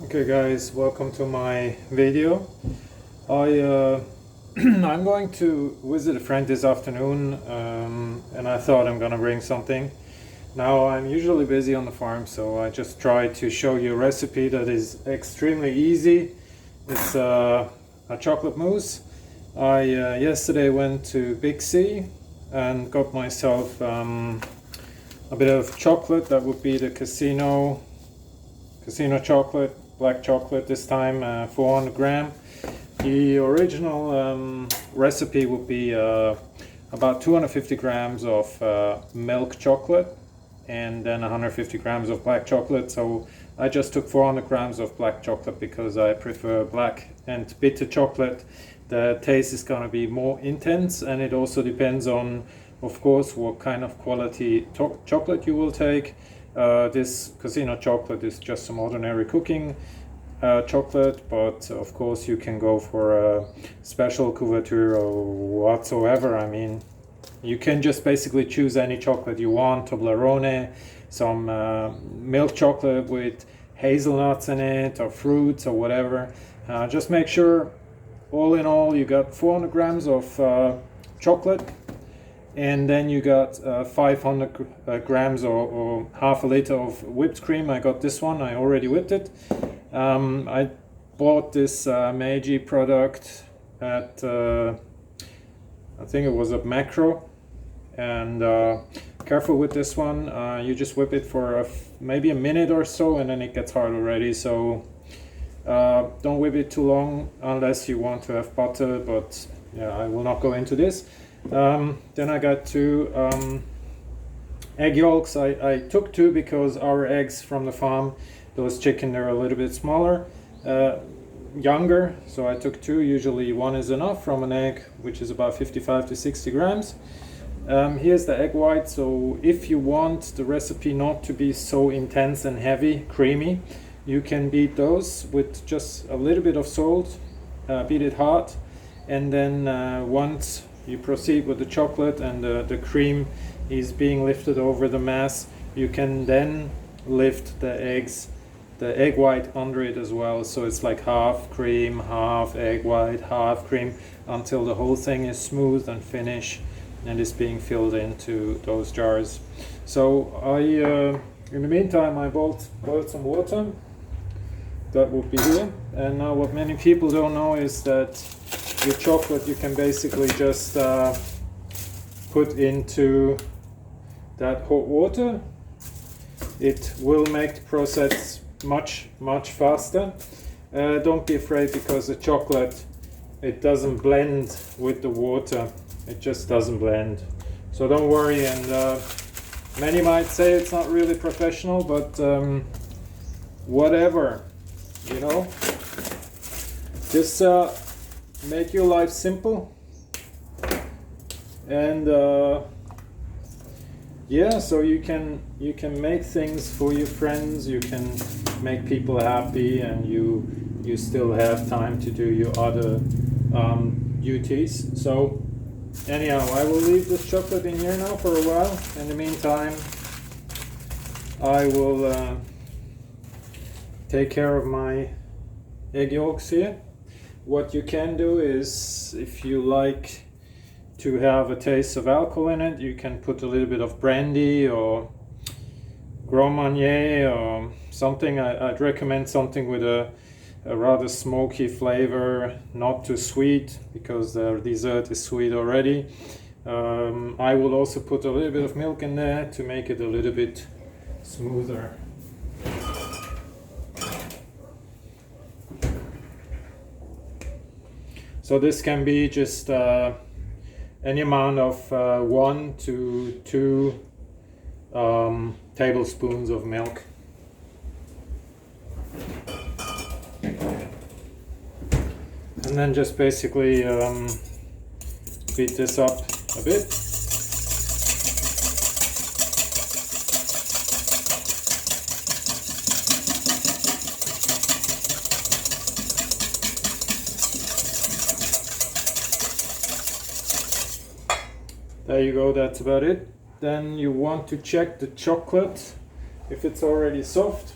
Okay guys, welcome to my video. I'm going to visit a friend this afternoon, and I thought I'm gonna bring something. Now I'm usually busy on the farm, so I just try to show you a recipe that is extremely easy. It's a chocolate mousse. I yesterday went to Big C and got myself a bit of chocolate. That would be the casino chocolate, black chocolate this time, 400 gram. The original recipe would be about 250 grams of milk chocolate and then 150 grams of black chocolate. So I just took 400 grams of black chocolate because I prefer black and bitter chocolate. The taste is going to be more intense, and it also depends on, of course, what kind of quality chocolate you will take. This casino chocolate is just some ordinary cooking chocolate, but of course you can go for a special couverture or whatsoever. I mean, you can just basically choose any chocolate you want, Toblerone, some milk chocolate with hazelnuts in it or fruits or whatever. Just make sure, all in all, you got 400 grams of chocolate, and then you got 500 grams or half a liter of whipped cream. I got this one, I already whipped it. I bought this Meiji product at, I think it was at Macro, and careful with this one. You just whip it for maybe a minute or so, and then it gets hard already. So don't whip it too long unless you want to have butter, but yeah, I will not go into this. Then I got two egg yolks. I took two because our eggs from the farm, those chicken, they're a little bit smaller, younger, so I took two. Usually one is enough from an egg, which is about 55 to 60 grams. Here's the egg white. So if you want the recipe not to be so intense and heavy, creamy, you can beat those with just a little bit of salt, beat it hard, and then once you proceed with the chocolate and the cream is being lifted over the mass, you can then lift the egg white under it as well. So it's like half cream, half egg white, half cream, until the whole thing is smooth and finished and is being filled into those jars. So in the meantime, I boiled some water. That would be here. And now what many people don't know is that your chocolate you can basically just put into that hot water. It will make the process much faster. Don't be afraid, because the chocolate, it doesn't blend with the water. It just doesn't blend. So don't worry. And many might say it's not really professional, but whatever, you know, just make your life simple. And yeah, so you can make things for your friends, you can make people happy, and you still have time to do your other duties. So anyhow, I will leave this chocolate in here now for a while. In the meantime, I will take care of my egg yolks here. What you can do is, if you like to have a taste of alcohol in it, you can put a little bit of brandy or Grand Marnier or something. I'd recommend something with a rather smoky flavor, not too sweet, because the dessert is sweet already. I will also put a little bit of milk in there to make it a little bit smoother. So this can be just any amount of 1 to 2 tablespoons of milk. And then just basically beat this up a bit. There you go, that's about it. Then you want to check the chocolate if it's already soft.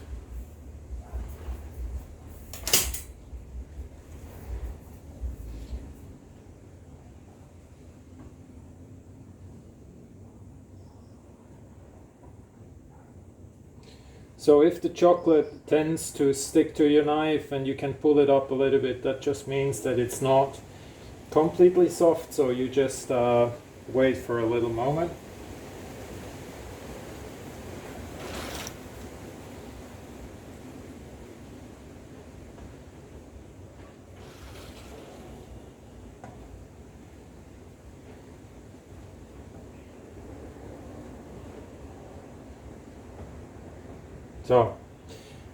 So if the chocolate tends to stick to your knife and you can pull it up a little bit, that just means that it's not completely soft, so you just wait for a little moment. So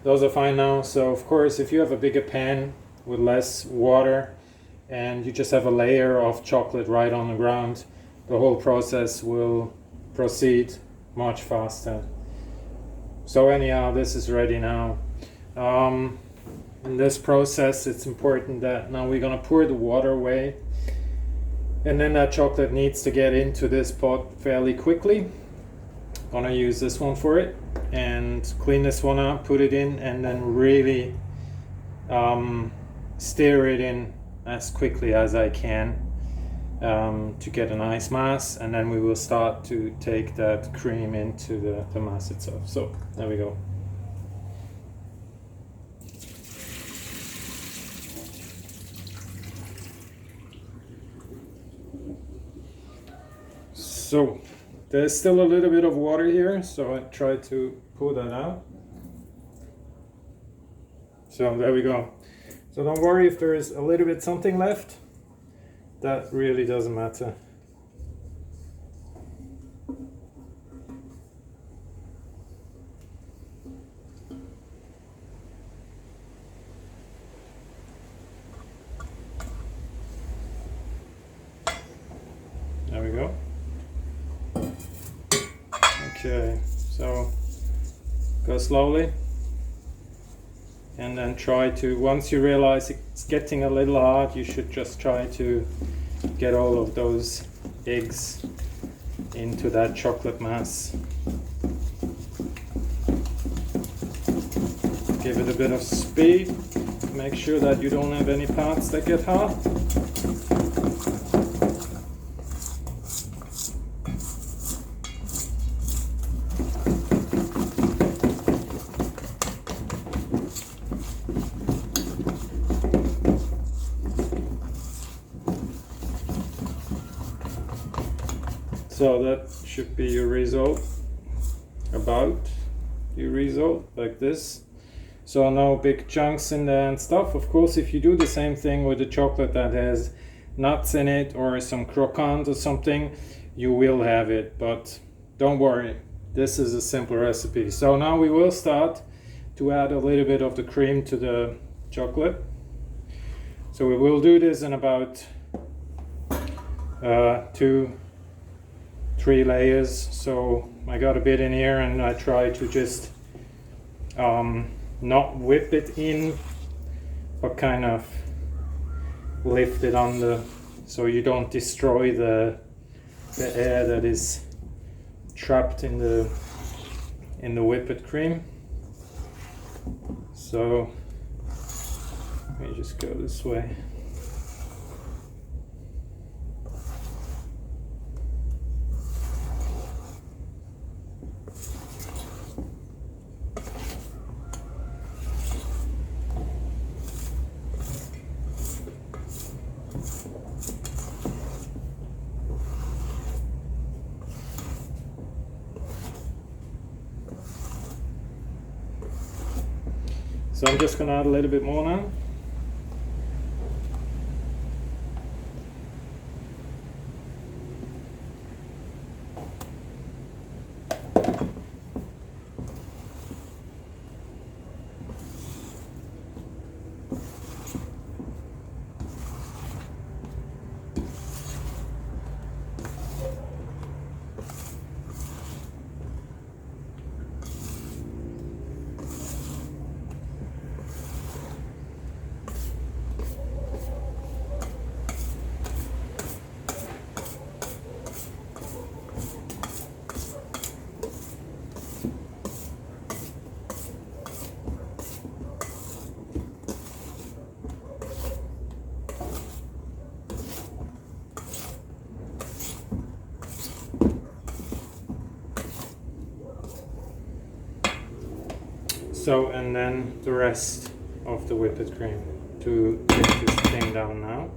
those are fine now. So of course, if you have a bigger pan with less water and you just have a layer of chocolate right on the ground, the whole process will proceed much faster. So anyhow, this is ready now. In this process, it's important that now we're gonna pour the water away, and then that chocolate needs to get into this pot fairly quickly. Gonna use this one for it and clean this one up, put it in, and then really stir it in as quickly as I can to get a nice mass, and then we will start to take that cream into the mass itself. So there we go. So there's still a little bit of water here, so I try to pull that out. So there we go. So don't worry if there is a little bit something left. That really doesn't matter. There we go. Okay, so go slowly and then try to, once you realize it's getting a little hard, you should just try to get all of those eggs into that chocolate mass. Give it a bit of speed, make sure that you don't have any parts that get hard. So that should be your result, about your result, like this. So no big chunks in there and stuff. Of course, if you do the same thing with the chocolate that has nuts in it or some croquant or something, you will have it, but don't worry, this is a simple recipe. So now we will start to add a little bit of the cream to the chocolate. So we will do this in about 2-3 layers. So I got a bit in here and I try to just not whip it in, but kind of lift it on the, so you don't destroy the air that is trapped in the whipped cream. So let me just go this way. So I'm just going to add a little bit more now. So, and then the rest of the whipped cream to take this thing down now.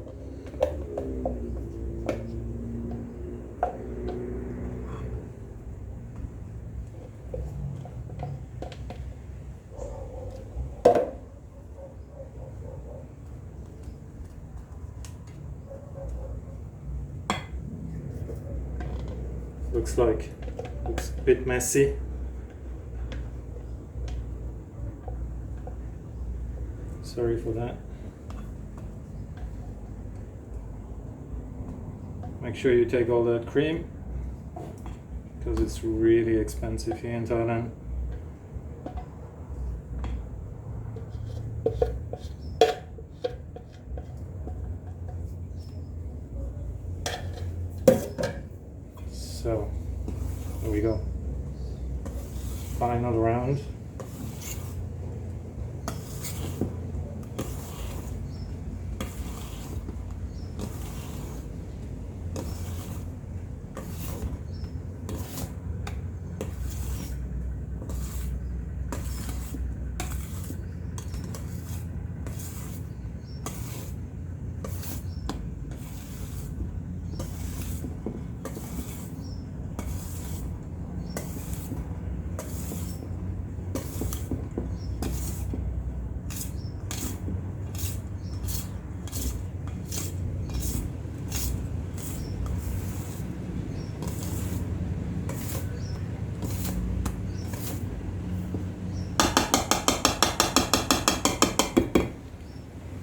Looks a bit messy. Sorry for that. Make sure you take all that cream because it's really expensive here in Thailand. So, there we go. Final round.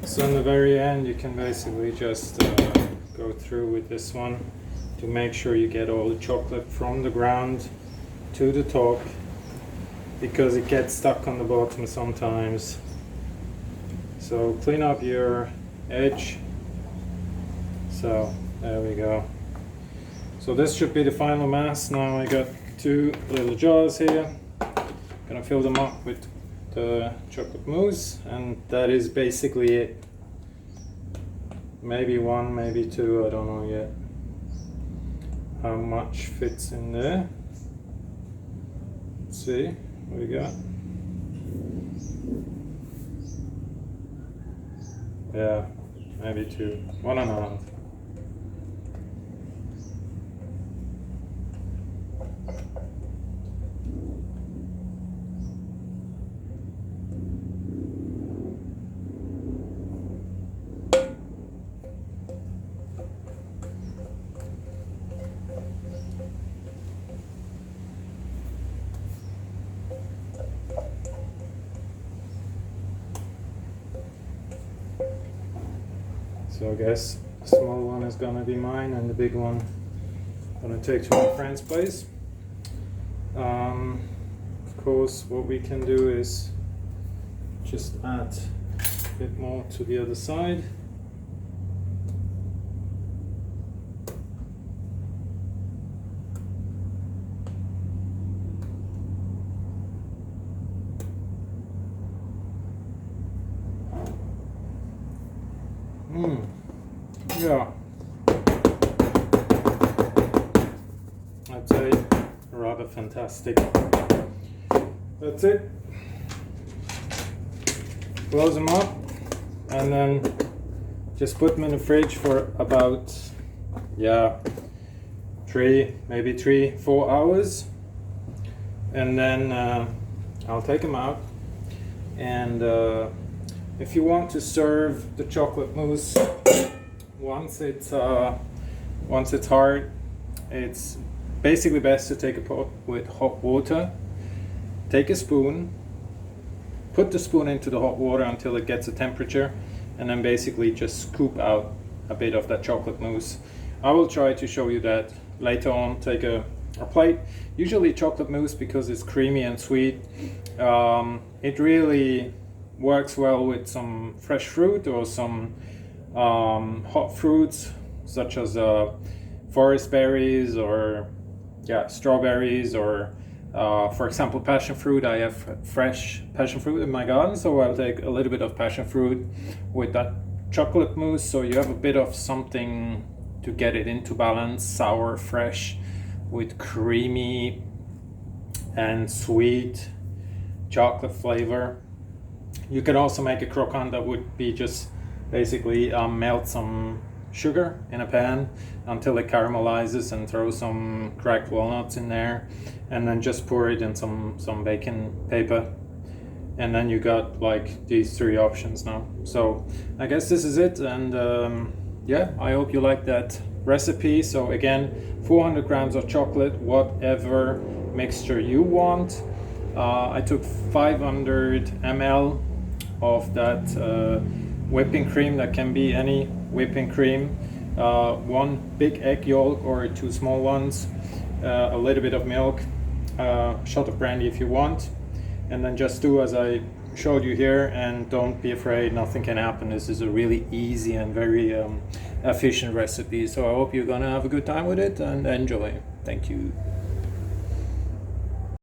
So in the very end you can basically just go through with this one to make sure you get all the chocolate from the ground to the top, because it gets stuck on the bottom sometimes. So clean up your edge. So there we go. So this should be the final mass. Now I got 2 little jars here. Gonna fill them up with the chocolate mousse, and that is basically it. Maybe 1, maybe 2, I don't know yet how much fits in there. Let's see what we got. Yeah, maybe 2, 1.5. So I guess the small one is gonna be mine and the big one I'm gonna take to my friend's place. Of course, what we can do is just add a bit more to the other side. Yeah, I'd say rather fantastic. That's it. Close them up and then just put them in the fridge for about, yeah, 3-4 hours, and then I'll take them out. And if you want to serve the chocolate mousse once it's hard, it's basically best to take a pot with hot water. Take a spoon, put the spoon into the hot water until it gets a temperature, and then basically just scoop out a bit of that chocolate mousse. I will try to show you that later on. Take a plate. Usually chocolate mousse, because it's creamy and sweet, it really works well with some fresh fruit or some hot fruits such as forest berries or strawberries, or for example passion fruit. I have fresh passion fruit in my garden, so I'll take a little bit of passion fruit with that chocolate mousse, so you have a bit of something to get it into balance, sour, fresh with creamy and sweet. chocolate flavor. You could also make a croissant that would be just basically melt some sugar in a pan until it caramelizes and throw some cracked walnuts in there, and then just pour it in some baking paper, and then you got like these three options now. So I guess this is it, and yeah, I hope you like that recipe. So again, 400 grams of chocolate, whatever mixture you want. I took 500 ml of that whipping cream. That can be any whipping cream, one big egg yolk or two small ones, a little bit of milk, a shot of brandy if you want, and then just do as I showed you here, and don't be afraid, nothing can happen. This is a really easy and very efficient recipe, so I hope you're gonna have a good time with it and enjoy. Thank you.